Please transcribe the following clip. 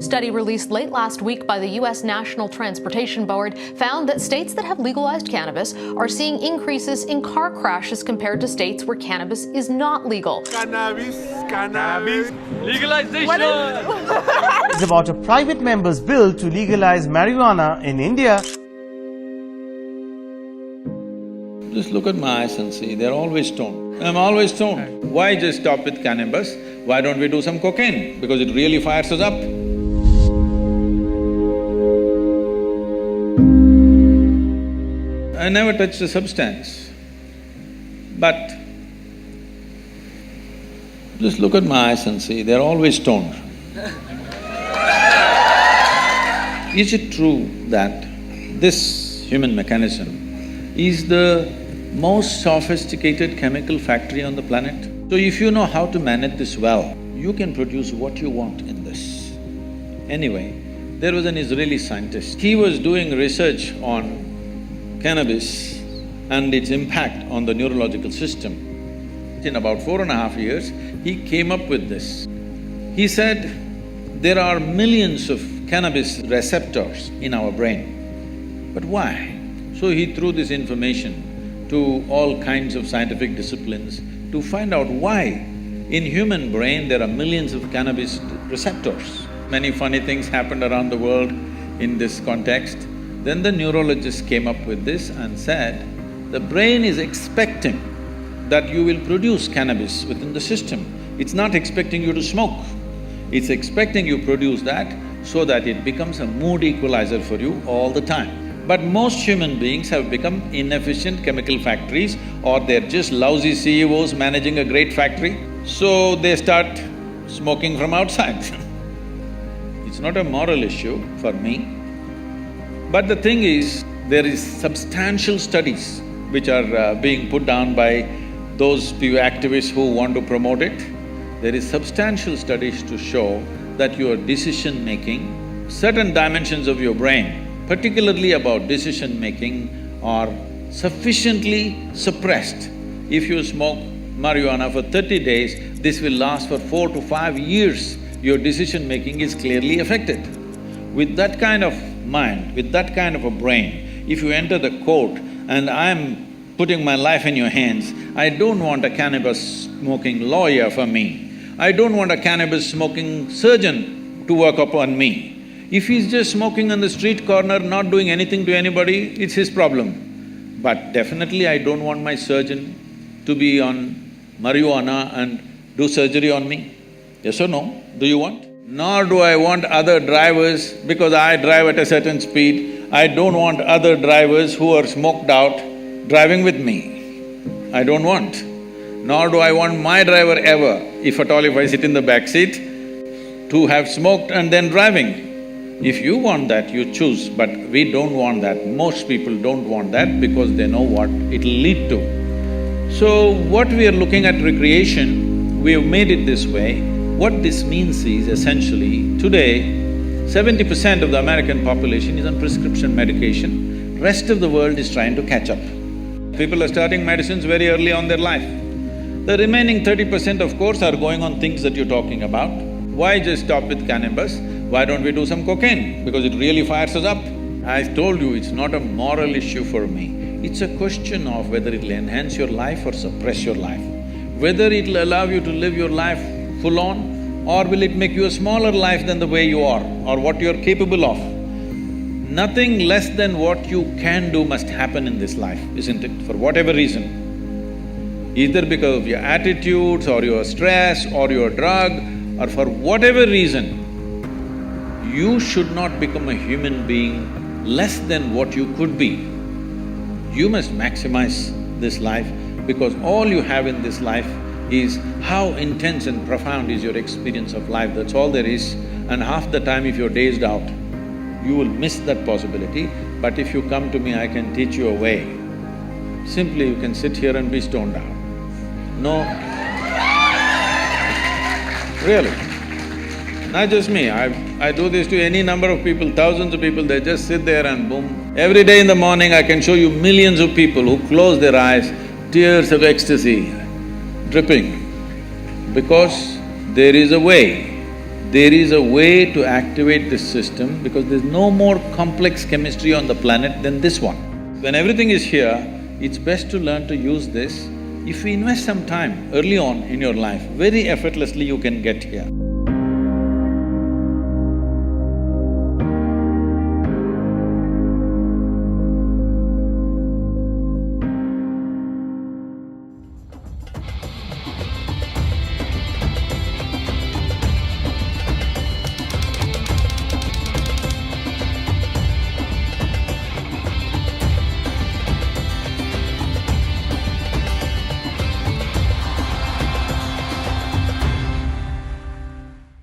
Study released late last week by the U.S. National Transportation Board found that states that have legalized cannabis are seeing increases in car crashes compared to states where cannabis is not legal. Cannabis, legalization! It's about a private member's bill to legalize marijuana in India. Just look at my eyes and see, they're always stoned. I'm always stoned. Why just stop with cannabis? Why don't we do some cocaine? Because it really fires us up. I never touched the substance, but just look at my eyes and see, they're always stoned. Is it true that this human mechanism is the most sophisticated chemical factory on the planet? So if you know how to manage this well, you can produce what you want in this. Anyway, there was an Israeli scientist. He was doing research on cannabis and its impact on the neurological system. In about 4.5 years, he came up with this. He said, there are millions of cannabis receptors in our brain, but why? So he threw this information to all kinds of scientific disciplines to find out why in human brain there are millions of cannabis receptors. Many funny things happened around the world in this context. Then the neurologist came up with this and said, the brain is expecting that you will produce cannabis within the system. It's not expecting you to smoke. It's expecting you produce that so that it becomes a mood equalizer for you all the time. But most human beings have become inefficient chemical factories, or they're just lousy CEOs managing a great factory, so they start smoking from outside. It's not a moral issue for me. But the thing is, there is substantial studies which are being put down by those few activists who want to promote it. There is substantial studies to show that your decision-making, certain dimensions of your brain, particularly about decision-making, are sufficiently suppressed. If you smoke marijuana for 30 days, this will last for 4 to 5 years. Your decision-making is clearly affected. With that kind of mind, with that kind of a brain, if you enter the court and I'm putting my life in your hands, I don't want a cannabis-smoking lawyer for me. I don't want a cannabis-smoking surgeon to work upon me. If he's just smoking on the street corner, not doing anything to anybody, it's his problem. But definitely I don't want my surgeon to be on marijuana and do surgery on me. Yes or no? Do you want? Nor do I want other drivers, because I drive at a certain speed, I don't want other drivers who are smoked out driving with me. I don't want. Nor do I want my driver ever, if at all if I sit in the back seat, to have smoked and then driving. If you want that, you choose, but we don't want that. Most people don't want that because they know what it'll lead to. So, what we are looking at recreation, we have made it this way. What this means is essentially, today, 70% of the American population is on prescription medication, rest of the world is trying to catch up. People are starting medicines very early on their life. The remaining 30% of course are going on things that you're talking about. Why just stop with cannabis? Why don't we do some cocaine? Because it really fires us up. I told you, it's not a moral issue for me. It's a question of whether it'll enhance your life or suppress your life. Whether it'll allow you to live your life full on, or will it make you a smaller life than the way you are, or what you're capable of. Nothing less than what you can do must happen in this life, isn't it? For whatever reason. Either because of your attitudes, or your stress, or your drug, or for whatever reason, you should not become a human being less than what you could be. You must maximize this life, because all you have in this life is how intense and profound is your experience of life, that's all there is. And half the time if you're dazed out, you will miss that possibility. But if you come to me, I can teach you a way. Simply you can sit here and be stoned out. No… Really. Not just me, I do this to any number of people, thousands of people, they just sit there and boom. Every day in the morning I can show you millions of people who close their eyes, tears of ecstasy dripping, because there is a way There is a way to activate this system because there's no more complex chemistry on the planet than this one. When everything is here, it's best to learn to use this. If you invest some time early on in your life, very effortlessly you can get here.